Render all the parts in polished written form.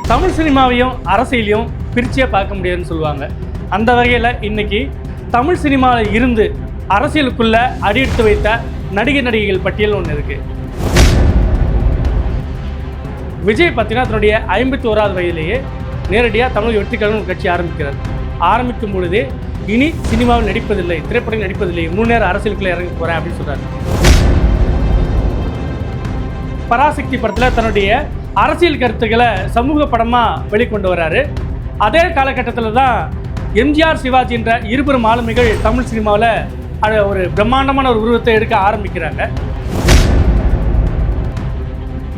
தமிழ் சினிமாவையும் அரசியலையும் பிரிச்சே பார்க்க முடியாதுன்னு சொல்லுவாங்க. அந்த வகையில் இன்னைக்கு தமிழ் சினிமாவில் இருந்து அரசியலுக்குள்ள அடியெடுத்து வைத்த நடிகர்கள் பட்டியல் ஒன்று இருக்குது. விஜய் பார்த்தீங்கன்னா தன்னுடைய 51வது வயதிலேயே நேரடியாக தமிழக வெற்றி கழகம் கட்சி ஆரம்பிக்கிறார். ஆரம்பிக்கும் பொழுதே இனி சினிமாவில் நடிப்பதில்லை, திரைப்படங்கள் நடிப்பதில்லை, முன்னேற அரசியலுக்குள்ளே இறங்கி போகிறேன் அப்படின்னு சொல்கிறார். பராசக்தி படத்தில் தன்னுடைய அரசியல் கருத்துக்களை சமூக படமாக வெளிக்கொண்டு வர்றாரு. அதே காலகட்டத்தில் தான் எம்ஜிஆர், சிவாஜி என்ற இருபெரும் ஆளுமைகள் தமிழ் சினிமாவில் ஒரு பிரம்மாண்டமான ஒரு உருவத்தை எடுக்க ஆரம்பிக்கிறாங்க.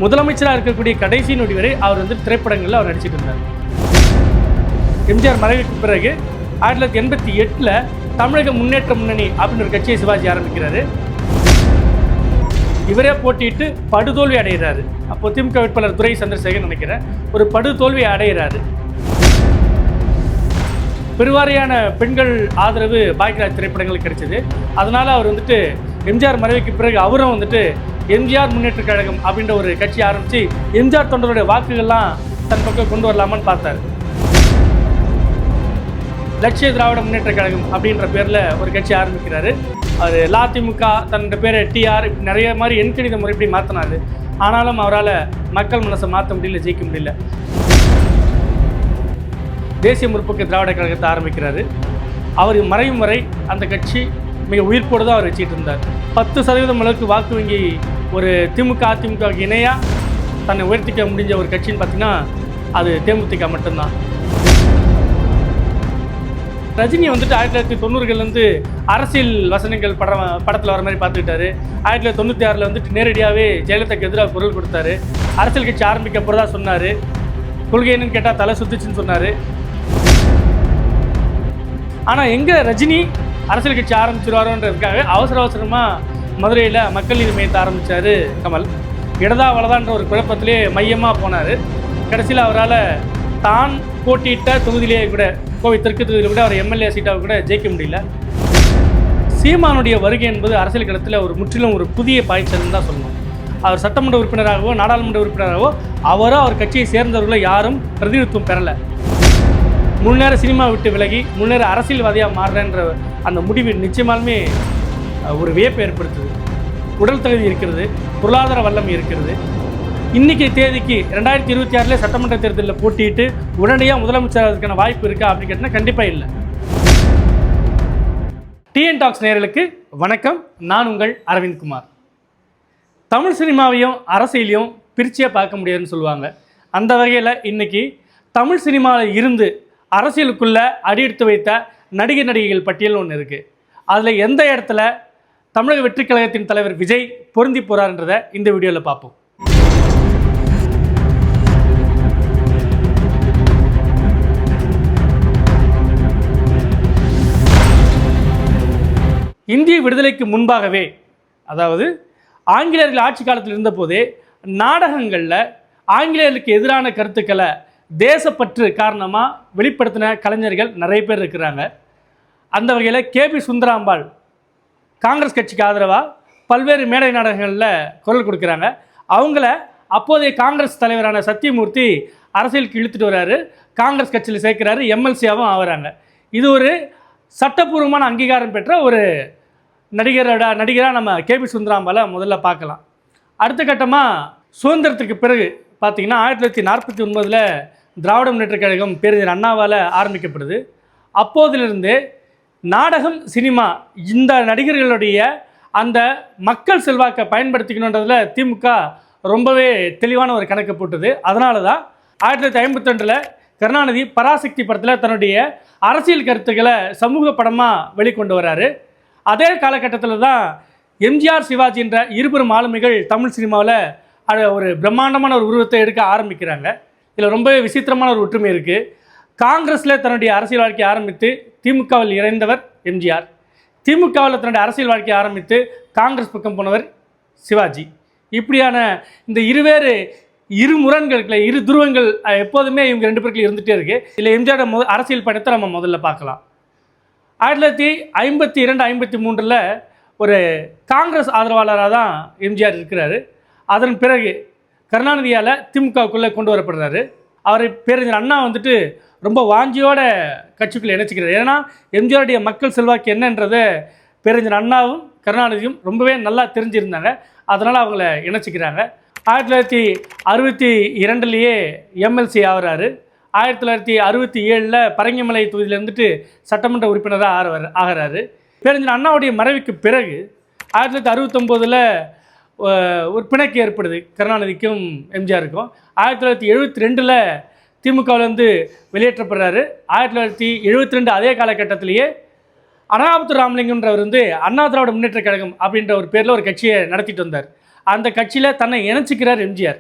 முதலமைச்சராக இருக்கக்கூடிய கடைசி நொடி வரை அவர் திரைப்படங்களில் அவர் நடிச்சிட்டு இருந்தார். எம்ஜிஆர் மறைவுக்கு பிறகு 1988 தமிழக முன்னேற்ற முன்னணி அப்படின்னு ஒரு கட்சியை சிவாஜி ஆரம்பிக்கிறாரு. இவரே போட்டிட்டு படுதோல்வி அடைகிறாரு. அப்போ திமுக வேட்பாளர் துரை சந்திரசேகர் நினைக்கிறேன் ஒரு படுதோல்வியை அடைகிறாரு. பெருவாரியான பெண்கள் ஆதரவு பாக்யராஜ் திரைப்படங்களுக்கு கிடைச்சது. அதனால அவர் எம்ஜிஆர் மறைவுக்கு பிறகு அவரும் எம்ஜிஆர் முன்னேற்ற கழகம் அப்படின்ற ஒரு கட்சி ஆரம்பித்து எம்ஜிஆர் தொண்டருடைய வாக்குகள்லாம் தன் பக்கம் கொண்டு வரலாமான்னு பார்த்தார். லட்சிய திராவிட முன்னேற்ற கழகம் அப்படின்ற பேரில் ஒரு கட்சி ஆரம்பிக்கிறாரு. அவர் அதிமுக தன்னோட பேரை டிஆர் நிறைய மாதிரி எண்கணித முறைப்படி மாற்றினார். ஆனாலும் அவரால் மக்கள் மனசை மாற்ற முடியல, ஜெயிக்க முடியல. தேசிய முற்போக்கு திராவிட கழகத்தை ஆரம்பிக்கிறாரு. அவர் மறையும் வரை அந்த கட்சி மிக உயிர்ப்போடு தான் அவர் வச்சுட்டு இருந்தார். 10% அளவுக்கு வாக்கு வங்கி ஒரு திமுக அதிமுகவுக்கு இணையாக தன்னை உயர்த்திக்க முடிஞ்ச ஒரு கட்சின்னு பார்த்தீங்கன்னா அது தேமுதிக மட்டும்தான். ரஜினி 1990களில் அரசியல் வசனங்கள் படத்தில் வர மாதிரி பார்த்துக்கிட்டாரு. 1996 நேரடியாகவே ஜெயலலிதாக்கு எதிராக குரல் கொடுத்தாரு. அரசியல் கட்சி ஆரம்பிக்க போகிறதா சொன்னார். கொள்கை என்னன்னு கேட்டால் தலை சுத்துச்சுன்னு சொன்னார். ஆனால் எங்கே ரஜினி அரசியல் கட்சி ஆரம்பிச்சிருவாரோன்றதுக்காக அவசரமாக மதுரையில் மக்கள் நீதி மையத்தை ஆரம்பித்தார் கமல். இடதா வலதான்ற ஒரு குழப்பத்திலே மையமாக போனார். கடைசியில் அவரால் தான் போட்டியிட்ட தொகுதியிலேயே கூட கோவை தெற்கு தொகுதியில் கூட அவர் எம்எல்ஏ சீட்டாக கூட ஜெயிக்க முடியல. சீமானுடைய வருகை என்பது அரசியல் களத்தில் முற்றிலும் ஒரு புதிய பாய்ச்சல்னு தான் சொல்லணும். அவர் சட்டமன்ற உறுப்பினராகவோ நாடாளுமன்ற உறுப்பினராகவோ அவரோ அவர் கட்சியை சேர்ந்தவர்களோ யாரும் பிரதிநிதித்துவம் பெறலை. முன்னேற சினிமா விட்டு விலகி முன்னேற அரசியல்வாதியாக மாறுறன்ற அந்த முடிவு நிச்சயமாலுமே ஒரு வியப்பை ஏற்படுத்துது. உடல் தகுதி இருக்கிறது, பொருளாதார வல்லமை இருக்கிறது. இன்றைக்கி தேதிக்கு 2026 சட்டமன்ற தேர்தலில் போட்டிட்டு உடனடியாக முதலமைச்சராகிறதுக்கான வாய்ப்பு இருக்கா அப்படின்னு கேட்டால் கண்டிப்பாக இல்லை. டிஎன் டாக்ஸ் நேயர்களுக்கு வணக்கம். நான் உங்கள் அரவிந்த் குமார். தமிழ் சினிமாவையும் அரசியலையும் பிரிச்சே பார்க்க முடியாதுன்னு சொல்லுவாங்க. அந்த வகையில் இன்றைக்கி தமிழ் சினிமாவில் இருந்து அரசியலுக்குள்ளே அடியெடுத்து வைத்த நடிகர்கள் பட்டியல் ஒன்று இருக்குது. அதில் எந்த இடத்துல தமிழக வெற்றி கழகத்தின் தலைவர் விஜய் பொருந்தி போகிறார்ன்றதை இந்த வீடியோவில் பார்ப்போம். இந்திய விடுதலைக்கு முன்பாகவே, அதாவது ஆங்கிலேயர்கள் ஆட்சி காலத்தில் இருந்தபோதே நாடகங்களில் ஆங்கிலேயர்களுக்கு எதிரான கருத்துக்களை தேசப்பற்று காரணமாக வெளிப்படுத்தின கலைஞர்கள் நிறைய பேர் இருக்கிறாங்க. அந்த வகையில் கேபி சுந்தராம்பாள் காங்கிரஸ் கட்சிக்கு ஆதரவாக பல்வேறு மேடை நாடகங்களில் குரல் கொடுக்குறாங்க. அவங்கள அப்போதைய காங்கிரஸ் தலைவரான சத்தியமூர்த்தி அரசியலுக்கு இழுத்துட்டு வர்றாரு. காங்கிரஸ் கட்சியில் சேர்க்கிறாரு, எம்எல்சியாகவும் ஆகிறாங்க. இது ஒரு சட்டப்பூர்வமான அங்கீகாரம் பெற்ற ஒரு நடிகராக நம்ம கேபி சுந்தராம்பாலை முதல்ல பார்க்கலாம். அடுத்த கட்டமாக சுதந்திரத்துக்கு பிறகு பார்த்திங்கன்னா 1949 திராவிட முன்னேற்ற கழகம் பேரறிஞர் அண்ணாவால் ஆரம்பிக்கப்படுது. அப்போதிலிருந்து நாடகம், சினிமா இந்த நடிகர்களுடைய அந்த மக்கள் செல்வாக்கை பயன்படுத்திக்கணுன்றதில் திமுக ரொம்பவே தெளிவான ஒரு கணக்கு போட்டுது. அதனால தான் 1952 கருணாநிதி பராசக்தி படத்தில் தன்னுடைய அரசியல் கருத்துக்களை சமூக படமாக வெளிக்கொண்டு வர்றாரு. அதே காலகட்டத்தில் தான் எம்ஜிஆர், சிவாஜி என்ற இருபெரும் ஆளுமைகள் தமிழ் சினிமாவில் ஒரு பிரம்மாண்டமான ஒரு உருவத்தை எடுக்க ஆரம்பிக்கிறாங்க. இதில் ரொம்பவே விசித்திரமான ஒரு ஒற்றுமை இருக்குது. காங்கிரஸில் தன்னுடைய அரசியல் வாழ்க்கையை ஆரம்பித்து திமுகவில் இணைந்தவர் எம்ஜிஆர். திமுகவில் தன்னுடைய அரசியல் வாழ்க்கையை ஆரம்பித்து காங்கிரஸ் பக்கம் போனவர் சிவாஜி. இப்படியான இந்த இரு முரண்களுக்குள்ள இரு துருவங்கள் எப்போதுமே இவங்க ரெண்டு பேருக்குள்ள இருந்துகிட்டே இருக்குது. இதில் எம்ஜிஆர் அரசியல் பயணத்தை நம்ம முதல்ல பார்க்கலாம். 1952-53 ஒரு காங்கிரஸ் ஆதரவாளராக தான் எம்ஜிஆர் இருக்கிறாரு. அதன் பிறகு கருணாநிதியால் திமுகவுக்குள்ளே கொண்டு வரப்படுறாரு. அவரை பேரறிஞர் அண்ணா வந்துட்டு ரொம்ப வாஞ்சியோட கட்சிக்குள்ளே இணைச்சிக்கிறார். ஏன்னா எம்ஜிஆருடைய மக்கள் செல்வாக்கு என்னன்றதை பேரறிஞர் அண்ணாவும் கருணாநிதியும் ரொம்பவே நல்லா தெரிஞ்சிருந்தாங்க. அதனால் அவங்கள இணைச்சிக்கிறாங்க. 1962 எம்எல்சி ஆகிறாரு. 1967 பரங்கிமலை தொகுதியில் இருந்துட்டு சட்டமன்ற உறுப்பினராக ஆகிறாரு. பேரறிஞர் அண்ணாவுடைய மறைவுக்கு பிறகு 1969 ஒரு பிணக்கு ஏற்படுது கருணாநிதிக்கும் எம்ஜிஆருக்கும். 1972 திமுகவிலேருந்து வெளியேற்றப்படுறாரு. 1972 அதே காலகட்டத்திலேயே அனகாபுத்தூர் ராமலிங்கன்றவர் அண்ணா திராவிட முன்னேற்ற கழகம் அப்படின்ற ஒரு பேரில் ஒரு கட்சியை நடத்திட்டு வந்தார். அந்த கட்சியில் தன்னை இணைச்சிக்கிறார் எம்ஜிஆர்.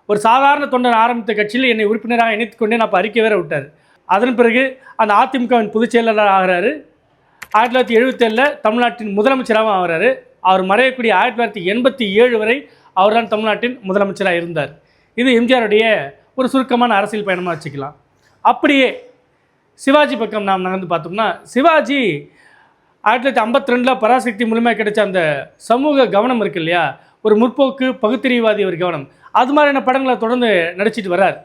ஒரு சாதாரண தொண்டர் ஆரம்பித்த கட்சியில் என்னை உறுப்பினராக இணைத்து கொண்டே நான் அறிக்கை வேற விட்டார். அதன் பிறகு அந்த அதிமுகவின் பொதுச் செயலாளர் ஆகிறாரு. 1977 தமிழ்நாட்டின் முதலமைச்சராகவும் ஆகிறாரு. அவர் மறையக்கூடிய 1987 வரை அவர் தான் தமிழ்நாட்டின் முதலமைச்சராக இருந்தார். இது எம்ஜிஆருடைய ஒரு சுருக்கமான அரசியல் பயணமாக வச்சுக்கலாம். அப்படியே சிவாஜி பக்கம் நாம் நகர்ந்து பார்த்தோம்னா, சிவாஜி 1952 பராசக்தி மூலமாக கிடைச்ச அந்த சமூக கவனம் இருக்கு இல்லையா, ஒரு முற்போக்கு பகுத்தறிவாதி ஒரு கவனம், அது மாதிரியான படங்களை தொடர்ந்து நடிச்சிட்டு வர்றார்.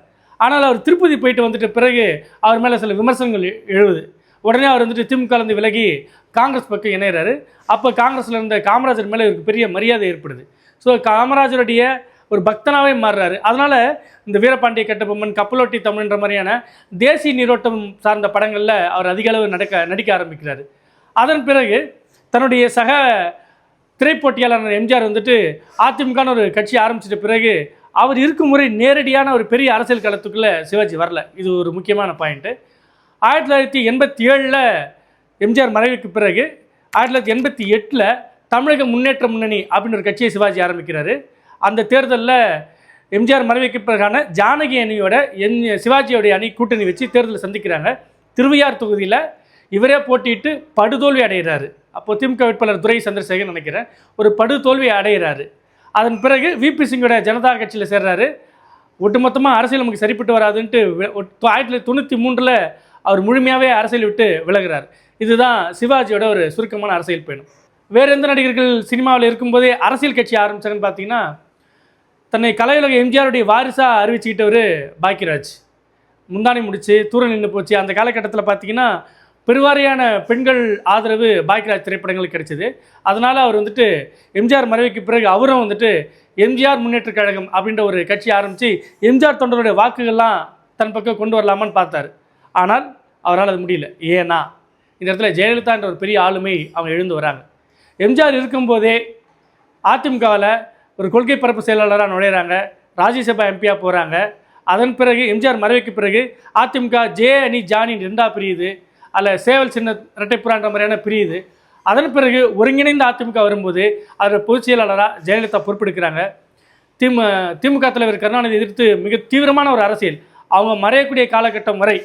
ஆனால் அவர் திருப்பதி போயிட்டு வந்துட்டு பிறகு அவர் மேலே சில விமர்சனங்கள் எழுது. உடனே அவர் திமுகலேருந்து விலகி காங்கிரஸ் பக்கம் இணைகிறாரு. அப்போ காங்கிரஸில் இருந்த காமராஜர் மேலே இவருக்கு பெரிய மரியாதை ஏற்படுது. ஸோ காமராஜருடைய ஒரு பக்தனாகவே மாறுறாரு. அதனால் இந்த வீரபாண்டிய கட்டபொம்மன், கப்பலோட்டி தமிழ்ன்ற மாதிரியான தேசிய நீரோட்டம் சார்ந்த படங்களில் அவர் அதிக அளவு நடிக்க ஆரம்பிக்கிறார். அதன் பிறகு தன்னுடைய சக திரைப்போட்டியாளர் எம்ஜிஆர் அதிமுகன்னு ஒரு கட்சி ஆரம்பிச்சிட்ட பிறகு அவர் இருக்கும் முறை நேரடியான ஒரு பெரிய அரசியல் களத்துக்குள்ளே சிவாஜி வரல. இது ஒரு முக்கியமான பாயிண்ட்டு. 1987 எம்ஜிஆர் மறைவுக்கு பிறகு 1988 தமிழக முன்னேற்ற முன்னணி அப்படின்னு ஒரு கட்சியை சிவாஜி ஆரம்பிக்கிறாரு. அந்த தேர்தலில் எம்ஜிஆர் மறைவுக்கு பிறகான ஜானகி அணியோட சிவாஜியோடைய அணி கூட்டணி வச்சு தேர்தலில் சந்திக்கிறாங்க. திருவையார் தொகுதியில் இவரே போட்டிட்டு படுதோல்வி அடைகிறாரு. அப்போது திமுக வேட்பாளர் துரை சந்திரசேகர் நினைக்கிறேன், ஒரு படுதோல்வி அடைகிறாரு. அதன் பிறகு விபி சிங்கோட ஜனதா கட்சியில் சேர்றாரு. ஒட்டுமொத்தமாக அரசியல் நமக்கு சரிப்பட்டு வராதுன்ட்டு 1993 அவர் முழுமையாகவே அரசியல் விட்டு விலகிறார். இதுதான் சிவாஜியோட ஒரு சுருக்கமான அரசியல் பயணம். வேறு எந்த நடிகர்கள் சினிமாவில் இருக்கும்போதே அரசியல் கட்சி ஆரம்பித்தாங்கன்னு பார்த்தீங்கன்னா, தன்னை கலையுலக எம்ஜிஆருடைய வாரிசாக அறிவிச்சுக்கிட்டவர் பாக்கியராஜ். முந்தானி முடிச்சு தூர நின்று போச்சு. அந்த காலகட்டத்தில் பார்த்தீங்கன்னா பெருவாரியான பெண்கள் ஆதரவு பாக்கியராஜ் திரைப்படங்களுக்கு கிடைச்சிது. அதனால் அவர் எம்ஜிஆர் மறைவுக்கு பிறகு அவரும் எம்ஜிஆர் முன்னேற்ற கழகம் அப்படின்ற ஒரு கட்சி ஆரம்பித்து எம்ஜிஆர் தொண்டருடைய வாக்குகள்லாம் தன் பக்கம் கொண்டு வரலாமான்னு பார்த்தார். ஆனால் அவரால் அது முடியல. ஏன்னா இந்த இடத்துல ஜெயலலிதான்ற ஒரு பெரிய ஆளுமை அவங்க எழுந்து வராங்க. எம்ஜிஆர் இருக்கும்போதே அதிமுகவில் ஒரு கொள்கை பரப்பு செயலாளராக நுழையிறாங்க, ராஜ்யசபா எம்பியாக போகிறாங்க. அதன் பிறகு எம்ஜிஆர் மறைவுக்கு பிறகு அதிமுக ஜே அணி ஜானி 2ஆக பிரியுது, அதில் சேவல் சின்ன இரட்டைப்புறான்ற மாதிரியான பிரியுது. அதன் பிறகு ஒருங்கிணைந்த அதிமுக வரும்போது அதில் பொதுச் செயலாளராக ஜெயலலிதா பொறுப்பெடுக்கிறாங்க. திமுக தலைவர் கருணாநிதி எதிர்த்து மிக தீவிரமான ஒரு அரசியல். அவங்க மறையக்கூடிய காலகட்டம் வரை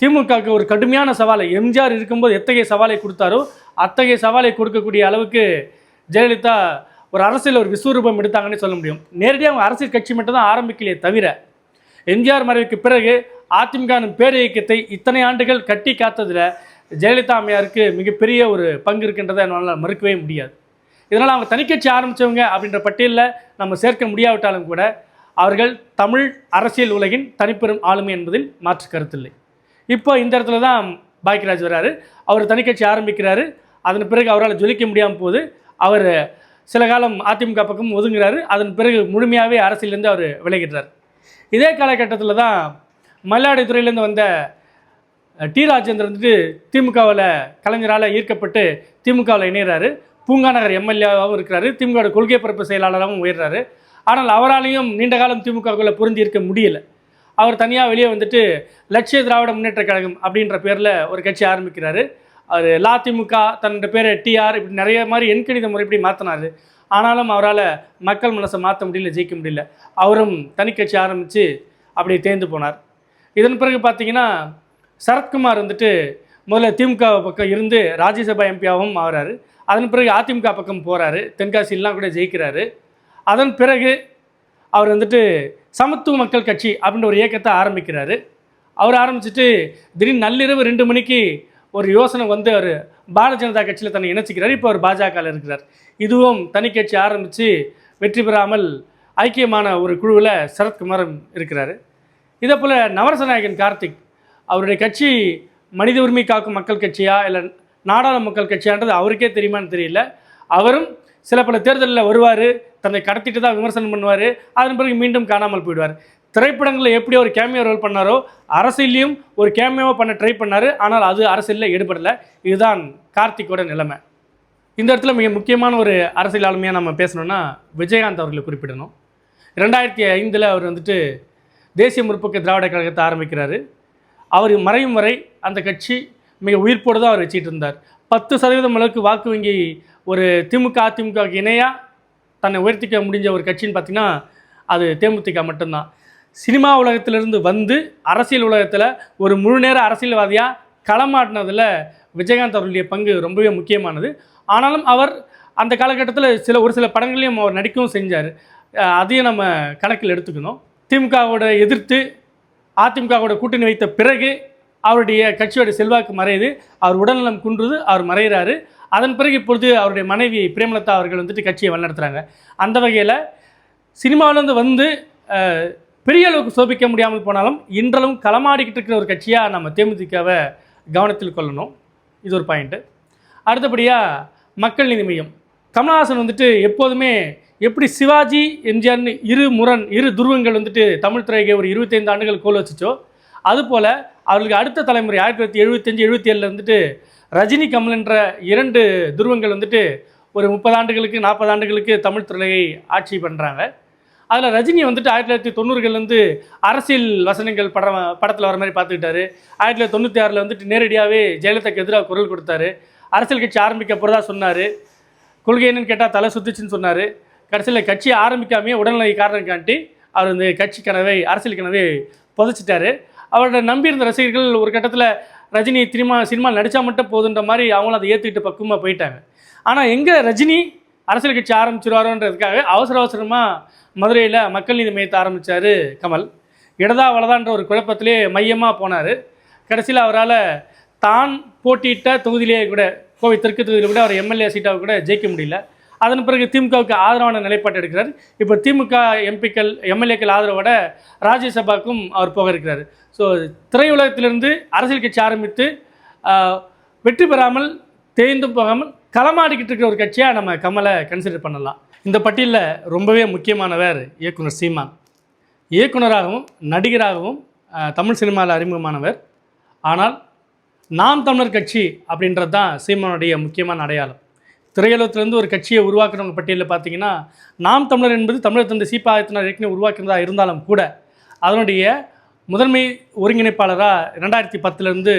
திமுகவுக்கு ஒரு கடுமையான சவாலை எம்ஜிஆர் இருக்கும்போது எத்தகைய சவாலை கொடுத்தாரோ அத்தகைய சவாலை கொடுக்கக்கூடிய அளவுக்கு ஜெயலலிதா ஒரு அரசியல் ஒரு விஸ்வரூபம் எடுத்தாங்கன்னு சொல்ல முடியும். நேரடியாக அவங்க அரசியல் கட்சி மட்டும் தான் ஆரம்பிக்கலையே தவிர எம்ஜிஆர் மறைவுக்கு பிறகு அதிமுக பேர் இயக்கத்தை இத்தனை ஆண்டுகள் கட்டி காத்ததில் ஜெயலலிதா அம்மையாருக்கு மிகப்பெரிய ஒரு பங்கு இருக்கின்றதை என்னால் மறுக்கவே முடியாது. இதனால் அவங்க தனிக்கட்சி ஆரம்பித்தவங்க அப்படின்ற பட்டியலில் நம்ம சேர்க்க முடியாவிட்டாலும் கூட அவர்கள் தமிழ் அரசியல் உலகின் தனிப்பெரும் ஆளுமை என்பதில் மாற்று கருத்தில்லை. இப்போ இந்த இடத்துல தான் பாக்கியராஜ் வராரு. அவர் தனிக்கட்சி ஆரம்பிக்கிறாரு. அதன் பிறகு அவரால் ஜொலிக்க முடியாமல் போது அவர் சில காலம் அதிமுக பக்கம் ஒதுங்குறாரு. அதன் பிறகு முழுமையாகவே அரசியலேருந்து அவர் விலகிடுறார். இதே காலகட்டத்தில் தான் மயிலாடுதுறையிலேருந்து வந்த டி ராஜேந்தர் திமுகவில் கலைஞரால் ஈர்க்கப்பட்டு திமுகவில் இணைகிறாரு. பூங்காநகர் எம்எல்ஏவாகவும் இருக்கிறாரு. திமுக கொள்கை பரப்பு செயலாளராகவும் உயர்றாரு. ஆனால் அவராலையும் நீண்ட காலம் திமுகவுக்குள்ளே பொருந்தி இருக்க முடியல. அவர் தனியாக வெளியே லட்சிய திராவிட முன்னேற்ற கழகம் அப்படின்ற பேரில் ஒரு கட்சி ஆரம்பிக்கிறாரு. அவர் லதிமுக தன்னோட பேரை டிஆர் இப்படி நிறைய மாதிரி எண்கணித முறைப்படி மாற்றினார். ஆனாலும் அவரால் மக்கள் மனசை மாற்ற முடியல, ஜெயிக்க முடியல. அவரும் தனிக்கட்சி ஆரம்பித்து அப்படியே தேர்ந்து போனார். இதன் பிறகு பார்த்தீங்கன்னா சரத்குமார் முதல்ல திமுக பக்கம் இருந்து ராஜ்யசபா எம்பியாகவும் ஆகிறாரு. அதன் பிறகு அதிமுக பக்கம் போகிறாரு. தென்காசிலாம் கூட ஜெயிக்கிறாரு. அதன் பிறகு அவர் சமத்துவ மக்கள் கட்சி அப்படின்ற ஒரு இயக்கத்தை ஆரம்பிக்கிறாரு. அவர் ஆரம்பிச்சுட்டு திடீர்னு நள்ளிரவு 2 மணிக்கு ஒரு யோசனை அவர் பாரதிய ஜனதா கட்சியில் தன்னை இணைச்சிக்கிறார். இப்போ அவர் பாஜகவில் இருக்கிறார். இதுவும் தனி கட்சி ஆரம்பித்து வெற்றி பெறாமல் ஐக்கியமான ஒரு குழுவில் சரத்குமாரும் இருக்கிறார். இதே போல் நவரசநாயகன் கார்த்திக் அவருடைய கட்சி மனித உரிமை காக்கும் மக்கள் கட்சியா இல்லை நாடாள மக்கள் கட்சியான்றது அவருக்கே தெரியுமான்னு தெரியல. அவரும் சில பல தேர்தலில் வருவார், தன்னை கடத்திட்டு தான் விமர்சனம் பண்ணுவார், அதன் பிறகு மீண்டும் காணாமல் போயிடுவார். திரைப்படங்களில் எப்படி ஒரு கேமியோ ரோல் பண்ணாரோ அரசியலையும் ஒரு கேமியோவை பண்ண ட்ரை பண்ணார். ஆனால் அது அரசியலில் ஈடுபடலை. இதுதான் கார்த்திக்கோட நிலைமை. இந்த இடத்துல மிக முக்கியமான ஒரு அரசியல் ஆளுமையாக நம்ம பேசணும்னா விஜயகாந்த் அவர்களை குறிப்பிடணும். 2005 அவர் வந்துட்டு தேசிய முற்போக்கு திராவிட கழகத்தை ஆரம்பிக்கிறாரு. அவர் மறையும் வரை அந்த கட்சி மிக உயிர்ப்போடு தான் அவர் வச்சுட்டு இருந்தார். 10% அளவுக்கு வாக்கு வங்கி ஒரு திமுக அதிமுகவுக்கு இணையாக தன்னை உயர்த்திக்க முடிஞ்ச ஒரு கட்சின்னு பார்த்திங்கன்னா அது தேமுதிக மட்டும்தான். சினிமா உலகத்திலிருந்து வந்து அரசியல் உலகத்தில் ஒரு முழு நேர அரசியல்வாதியாக களமாட்டினதில் விஜயகாந்த் அவர்களுடைய பங்கு ரொம்பவே முக்கியமானது. ஆனாலும் அவர் அந்த காலகட்டத்தில் ஒரு சில படங்களையும் அவர் நடிக்கவும் செஞ்சார். அதையும் நம்ம கணக்கில் எடுத்துக்கணும். திமுகவோட எதிர்த்து அதிமுகவோட கூட்டணி வைத்த பிறகு அவருடைய கட்சியோட செல்வாக்கு மறையுது. அவர் உடல்நலம் குன்றுது, அவர் மறைகிறாரு. அதன் பிறகு இப்பொழுது அவருடைய மனைவி பிரேமலதா அவர்கள் வந்துட்டு கட்சியை வழிநடத்துகிறாங்க. அந்த வகையில் சினிமாவிலேருந்து வந்து பெரிய அளவுக்கு சோபிக்க முடியாமல் போனாலும் இன்றளவும் களமாடிக்கிட்டு இருக்கிற ஒரு கட்சியாக நம்ம தேமுதிகவை கவனத்தில் கொள்ளணும். இது ஒரு பாயிண்ட்டு. அடுத்தபடியாக மக்கள் நீதி மையம். கமலஹாசன் வந்துட்டு எப்போதுமே எப்படி சிவாஜி எம்ஜிஆர்னு இரு துருவங்கள் வந்துட்டு தமிழ் திரைக்கு ஒரு 25 ஆண்டுகள் கோல் வச்சுச்சோ, அதுபோல் அவர்களுக்கு அடுத்த தலைமுறை 1975-77 வந்துட்டு ரஜினி கமல் என்ற 2 துருவங்கள் வந்துட்டு ஒரு 30 ஆண்டுகளுக்கு 40 ஆண்டுகளுக்கு தமிழ் திரையை ஆட்சி பண்ணுறாங்க. அதில் ரஜினி வந்துட்டு 1990 அரசியல் வசனங்கள் படத்தில் வர மாதிரி பார்த்துக்கிட்டாரு. 1996 வந்துட்டு நேரடியாகவே ஜெயலலிதாக்கு எதிராக குரல் கொடுத்தாரு. அரசியல் கட்சி ஆரம்பிக்க போகிறதா சொன்னார். கொள்கை என்னன்னு கேட்டால் தலை சுத்துச்சுன்னு சொன்னார். கடைசியில் கட்சி ஆரம்பிக்காமையே உடல்நிலை காரணம் காட்டி அவர் இந்த கட்சி கனவை அரசியல் கனவை புதைச்சிட்டாரு. அவரோட நம்பியிருந்த ரசிகர்கள் ஒரு கட்டத்தில் ரஜினி சினிமா நடித்தா மட்டும் போதுன்ற மாதிரி அவங்களும் அதை ஏற்றுக்கிட்டு பக்குவமாக போயிட்டாங்க. ஆனால் எங்கே ரஜினி அரசியல் கட்சி ஆரம்பிச்சிருவாரோன்றதுக்காக அவசரமாக மதுரையில் மக்கள் நீதி மையத்தை ஆரம்பித்தார் கமல். இடதா வலதான்ற ஒரு குழப்பத்திலே மையமாக போனார். கடைசியில் அவரால் தான் போட்டியிட்ட தொகுதியிலேயே கூட கோவை தெற்கு தொகுதியில் கூட அவர் எம்எல்ஏ சீட்டாக கூட ஜெயிக்க முடியல. அதன் பிறகு திமுகவுக்கு ஆதரவான நிலைப்பாடு எடுக்கிறார். இப்போ திமுக எம்பிக்கள் எம்எல்ஏக்கள் ஆதரவோட ராஜ்யசபாவுக்கும் அவர் போக இருக்கிறார். ஸோ திரையுலகத்திலிருந்து அரசியல் கட்சி ஆரம்பித்து வெற்றி பெறாமல் தேய்ந்தும் போகாமல் களமாடிக்கிட்டு இருக்கிற ஒரு கட்சியாக நம்ம கமலை கன்சிடர் பண்ணலாம். இந்த பட்டியலில் ரொம்பவே முக்கியமானவர் இயக்குனர் சீமான். இயக்குனராகவும் நடிகராகவும் தமிழ் சினிமாவில் அறிமுகமானவர். ஆனால் நாம் தமிழர் கட்சி அப்படின்றது தான் சீமானுடைய முக்கியமான அடையாளம். திரையுலகத்திலேருந்து ஒரு கட்சியை உருவாக்குறவங்க பட்டியலில் பார்த்தீங்கன்னா நாம் தமிழர் என்பது தமிழர் தந்தை சீபா ஆதித்தனார் ஏற்கனவே உருவாக்குறதா இருந்தாலும் கூட அதனுடைய முதன்மை ஒருங்கிணைப்பாளராக 2010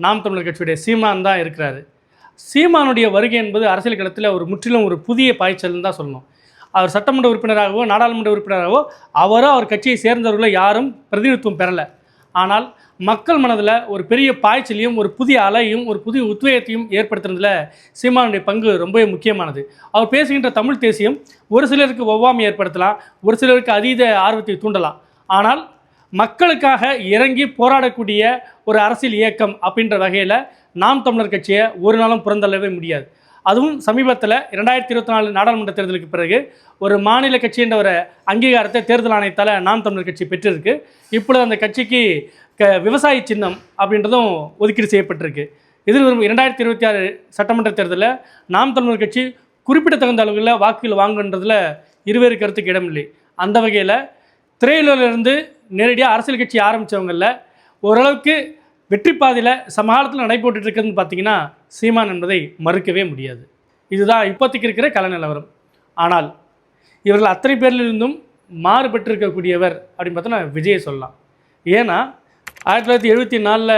நாம் தமிழர் கட்சியுடைய சீமான் தான் இருக்கிறாரு. சீமானுடைய வருகை என்பது அரசியல் களத்தில் ஒரு முற்றிலும் ஒரு புதிய பாய்ச்சல்னு தான் சொல்லணும். அவர் சட்டமன்ற உறுப்பினராகவோ நாடாளுமன்ற உறுப்பினராகவோ அவர் கட்சியை சேர்ந்தவர்களை யாரும் பிரதிநிதித்துவம் பெறலை. ஆனால் மக்கள் மனதில் ஒரு பெரிய பாய்ச்சலையும் ஒரு புதிய அலையும் ஒரு புதிய உத்வேகத்தையும் ஏற்படுத்துறதுல சீமானுடைய பங்கு ரொம்பவே முக்கியமானது. அவர் பேசுகின்ற தமிழ் தேசியம் ஒரு சிலருக்கு ஒவ்வாமை ஏற்படுத்தலாம், ஒரு சிலருக்கு அதீத ஆர்வத்தை தூண்டலாம். ஆனால் மக்களுக்காக இறங்கி போராடக்கூடிய ஒரு அரசியல் இயக்கம் அப்படின்ற வகையில் நாம் தமிழர் கட்சியை ஒரு நாளும் புறந்தள்ளவே முடியாது. அதுவும் சமீபத்தில் 2024 நாடாளுமன்ற தேர்தலுக்கு பிறகு ஒரு மாநில கட்சி என்ற ஒரு அங்கீகாரத்தை தேர்தல் ஆணையத்தால் நாம் தமிழர் கட்சி பெற்றிருக்கு. இப்பொழுது அந்த கட்சிக்கு விவசாய சின்னம் அப்படின்றதும் ஒதுக்கீடு செய்யப்பட்டிருக்கு. இதில் 2026 சட்டமன்ற தேர்தலில் நாம் தமிழர் கட்சி குறிப்பிடத்தகுந்த அளவில் வாக்குகள் வாங்குன்றதில் இருவேறு கருத்துக்கு இடமில்லை. அந்த வகையில் திரையுலகிலிருந்து நேரடியாக அரசியல் கட்சி ஆரம்பித்தவங்களில் ஓரளவுக்கு வெற்றி பாதையில் சமகாலத்தில் நடைபெற்று இருக்குதுன்னு பார்த்தீங்கன்னா சீமான் என்பதை மறுக்கவே முடியாது. இதுதான் இப்போதைக்கு இருக்கிற கல நிலவரம். ஆனால் இவர்கள் அத்தனை பேரிலிருந்தும் மாறுபட்டிருக்கக்கூடியவர் அப்படின்னு பார்த்தோன்னா விஜயை சொல்லலாம். ஏன்னா 1974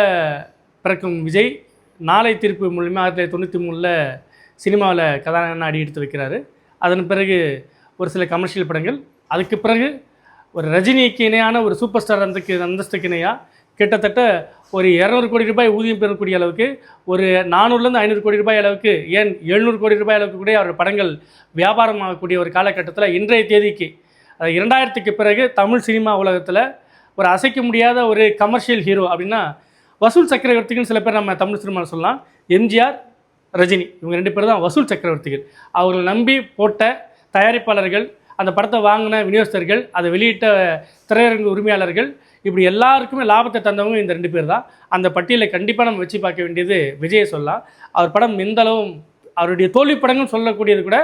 பிறக்கும் விஜய் நாளை தீர்ப்பு மூலிமா 1993 சினிமாவில் கதாநாயகனாக அடி எடுத்து வைக்கிறாரு. அதன் பிறகு ஒரு சில கமர்ஷியல் படங்கள், அதுக்கு பிறகு ஒரு ரஜினிக்கு இணையான ஒரு சூப்பர் ஸ்டார் அந்தஸ்துக்கு இணையாக கிட்டத்தட்ட ஒரு 200 கோடி ரூபாய் ஊதியம் பெறக்கூடிய அளவுக்கு, ஒரு 400 500 கோடி ரூபாய் அளவுக்கு, ஏன் 700 கோடி ரூபாய் அளவுக்கு கூட அவர் படங்கள் வியாபாரமாகக்கூடிய ஒரு காலகட்டத்தில் இன்றைய தேதிக்கு 2000க்கு பிறகு தமிழ் சினிமா உலகத்தில் ஒரு அசைக்க முடியாத ஒரு கமர்ஷியல் ஹீரோ அப்படின்னா வசூல் சக்கரவர்த்திகள் சில பேர் நம்ம தமிழ் சினிமாவில் சொல்லலாம். எம்ஜிஆர், ரஜினி இவங்க 2 பேர் தான் வசூல் சக்கரவர்த்திகள். அவர்கள் நம்பி போட்ட தயாரிப்பாளர்கள், அந்த படத்தை வாங்கின விநியோகஸ்தர்கள், அதை வெளியிட்ட திரையரங்கு உரிமையாளர்கள், இப்படி எல்லாருக்குமே லாபத்தை தந்தவங்க இந்த 2 பேர் தான். அந்த பட்டியலை கண்டிப்பாக நம்ம வச்சு பார்க்க வேண்டியது விஜயை சொல்லலாம். அவர் படம் எந்தளவும் அவருடைய தோல்வி படங்கள் சொல்லக்கூடியது கூட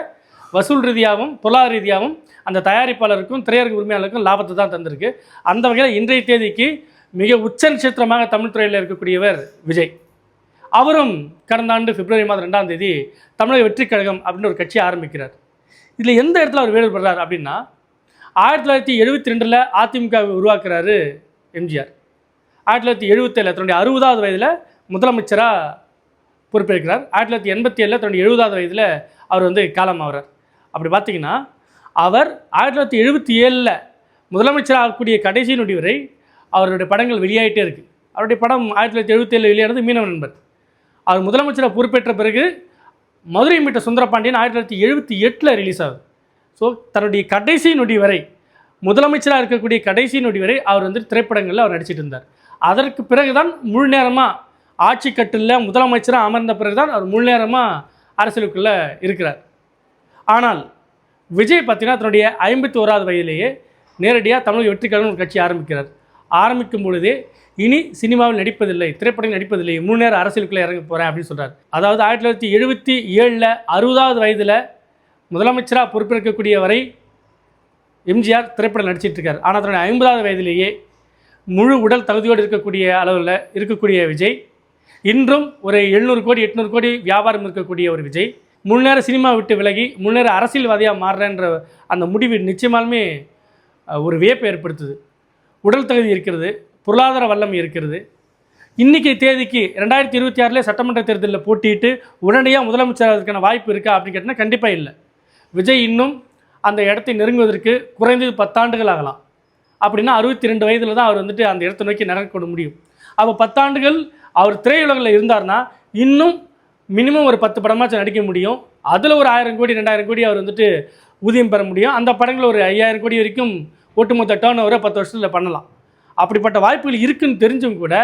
வசூல் ரீதியாகவும் பொருளாதார ரீதியாகவும் அந்த தயாரிப்பாளருக்கும் திரையரங்கு உரிமையாளருக்கும் லாபத்தை தான் தந்திருக்கு. அந்த வகையில் இன்றைய தேதிக்கு மிக உச்ச நட்சத்திரமாக தமிழ் துறையில் இருக்கக்கூடியவர் விஜய். அவரும் கடந்த ஆண்டு பிப்ரவரி மாதம் 2ஆம் தேதி தமிழக வெற்றிக் கழகம் அப்படின்னு ஒரு கட்சி ஆரம்பிக்கிறார். இதில் எந்த இடத்துல அவர் வேறுபடுறார் அப்படின்னா, 1972 அதிமுகவை உருவாக்குறாரு எம்ஜிஆர். 1977 தன்னுடைய 60வது வயதில் முதலமைச்சராக பொறுப்பேற்கிறார். 1987 தன்னுடைய 70வது வயதில் அவர் காலமாகிறார். அப்படி பார்த்தீங்கன்னா அவர் 1977 முதலமைச்சராக ஆகக்கூடிய கடைசி நொடி வரை அவருடைய படங்கள் வெளியாகிட்டே இருக்குது. அவருடைய படம் 1977 வெளியானது மீனவ நண்பர். அவர் முதலமைச்சராக பொறுப்பேற்ற பிறகு மதுரை மீட்ட சுந்தரபாண்டியன் 1978 ரிலீஸ் ஆகுது. ஸோ தன்னுடைய கடைசி நொடி வரை முதலமைச்சராக இருக்கக்கூடிய கடைசி நொடி வரை அவர் திரைப்படங்களில் அவர் நடிச்சிட்டு இருந்தார். அதற்கு பிறகு தான் முழு நேரமாக ஆட்சி கட்டில் முதலமைச்சராக அமர்ந்த பிறகு தான் அவர் முழு நேரமாக அரசியலுக்குள்ளே இருக்கிறார். ஆனால் விஜய் பார்த்தீங்கன்னா தன்னுடைய 51வது வயதிலேயே நேரடியாக தமிழக வெற்றிக் கழகம் ஒரு கட்சி ஆரம்பிக்கிறார். ஆரம்பிக்கும் பொழுதே இனி சினிமாவில் நடிப்பதில்லை, திரைப்படங்கள் நடிப்பதில்லை, முழு நேர அரசியலுக்குள்ளே இறங்க போகிறேன் அப்படின்னு சொல்கிறார். அதாவது 1977 60வது வயதில் முதலமைச்சராக பொறுப்பேற்கக்கூடிய வரை எம்ஜிஆர் திரைப்படம் நடிச்சிட்டு இருக்கார். ஆனால் தன்னுடைய 50வது வயதிலேயே முழு உடல் தகுதியோடு இருக்கக்கூடிய அளவில் இருக்கக்கூடிய விஜய் இன்றும் ஒரு 700 கோடி 800 கோடி வியாபாரம் இருக்கக்கூடிய ஒரு விஜய் முன்னேற சினிமா விட்டு விலகி முன்னேற அரசியல்வாதியாக மாறுறன்ற அந்த முடிவு நிச்சயமாலுமே ஒரு வியப்பை ஏற்படுத்துது. உடல் தகுதி இருக்கிறது, பொருளாதார வல்லமை இருக்கிறது. இன்றைக்கி தேதிக்கு 2026 சட்டமன்ற தேர்தலில் போட்டிட்டு உடனடியாக முதலமைச்சராகிறதுக்கான வாய்ப்பு இருக்கா அப்படின்னு கேட்டால் கண்டிப்பாக இல்லை. விஜய் இன்னும் அந்த இடத்தை நெருங்குவதற்கு குறைந்தது 10 ஆண்டுகள் ஆகலாம். அப்படின்னா 62 வயதில் தான் அவர் அந்த இடத்தை நோக்கி நடக்க முடியும். அப்போ 10 ஆண்டுகள் அவர் திரையுலகில் இருந்தார்னா இன்னும் மினிமம் ஒரு 10 படமாச்சும் நடிக்க முடியும். அதில் ஒரு 1000 கோடி 2000 கோடி அவர் ஊதியம் பெற முடியும். அந்த படங்கள் ஒரு 5000 கோடி வரைக்கும் ஒட்டுமொத்த டேர்ன் ஓவரை 10 வருஷத்தில் பண்ணலாம். அப்படிப்பட்ட வாய்ப்புகள் இருக்குன்னு தெரிஞ்சும் கூட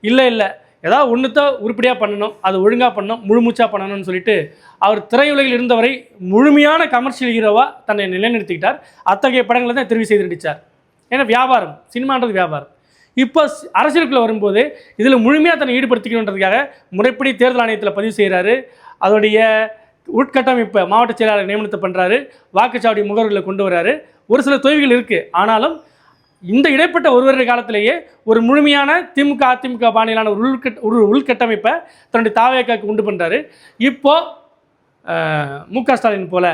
இல்லை ஏதாவது ஒன்றுத்தான் உருப்படியாக பண்ணணும், அது ஒழுங்காக பண்ணணும், முழுமூச்சாக பண்ணணும்னு சொல்லிட்டு அவர் திரையுலகில் இருந்தவரை முழுமையான கமர்ஷியல் ஹீரோவாக தன்னை நிலைநிறுத்திக்கிட்டார். அத்தகைய படங்களை தான் தெரிவு செய்து நடித்தார். ஏன்னா வியாபாரம், சினிமான்றது வியாபாரம். இப்போ அரசியலுக்குள்ளே வரும்போது இதில் முழுமையாக தன்னை ஈடுபடுத்திக்கணுன்றதுக்காக முறைப்படி தேர்தல் ஆணையத்தில் பதிவு செய்கிறாரு. அதோடைய உட்கட்டமைப்பை மாவட்ட செயலாளர் நியமனத்தை பண்ணுறாரு. வாக்குச்சாவடி முகவர்களை கொண்டு வராரு. ஒரு சில தொய்வுகள் இருக்குது. ஆனாலும் இந்த இடைப்பட்ட ஒரு வருட காலத்திலேயே ஒரு முழுமையான திமுக அதிமுக பாணியிலான ஒரு உள்கட்டமைப்பை தன்னுடைய தாவேக்காக்கு உண்டு பண்ணுறாரு. இப்போது மு.க. ஸ்டாலின் போல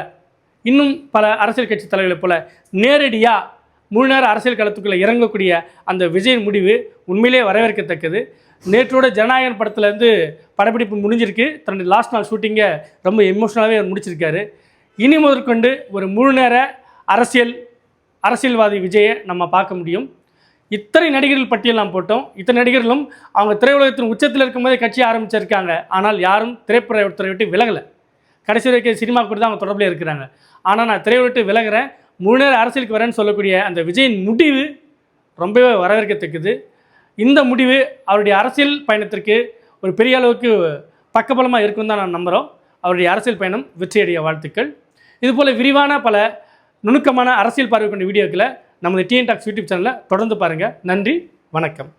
இன்னும் பல அரசியல் கட்சி தலைவர்களை போல நேரடியாக முழு நேர அரசியல் களத்துக்குள்ளே இறங்கக்கூடிய அந்த விஜயின் முடிவு உண்மையிலே வரவேற்கத்தக்கது. நேற்றோட ஜனநாயகன் படத்துலேருந்து படப்பிடிப்பு முடிஞ்சிருக்கு. தன்னுடைய லாஸ்ட் நாள் ஷூட்டிங்கை ரொம்ப எமோஷனலாகவே முடிச்சிருக்காரு. இனி முதற்கொண்டு ஒரு முழு நேர அரசியல்வாதி விஜயை நம்ம பார்க்க முடியும். இத்தனை நடிகர்கள் பட்டியல் நாம் போட்டோம். இத்தனை நடிகர்களும் அவங்க திரையுலகத்தின் உச்சத்தில் இருக்கும்போதே கட்சி ஆரம்பிச்சிருக்காங்க. ஆனால் யாரும் திரைப்படத்துறை விட்டு விலகலை. கடைசி வரைக்கும் சினிமா கூட தான் அவங்க தொடர்பில் இருக்கிறாங்க. ஆனால் நான் திரையை விட்டு விலகிறேன், முழு நேர அரசியலுக்கு வரேன்னு சொல்லக்கூடிய அந்த விஜயின் முடிவு ரொம்பவே வரவேற்கத்தக்கது. இந்த முடிவு அவருடைய அரசியல் பயணத்திற்கு ஒரு பெரிய அளவுக்கு பக்கபலமாக இருக்குன்னு தான் நான் நம்புகிறோம். அவருடைய அரசியல் பயணம் வெற்றியடைய வாழ்த்துக்கள். இதுபோல் விரிவான பல நுணுக்கமான அரசியல் பார்வை கொண்ட வீடியோக்களை நமது டிஎன் டாக்ஸ் யூடியூப் சேனலில் தொடர்ந்து பாருங்கள். நன்றி, வணக்கம்.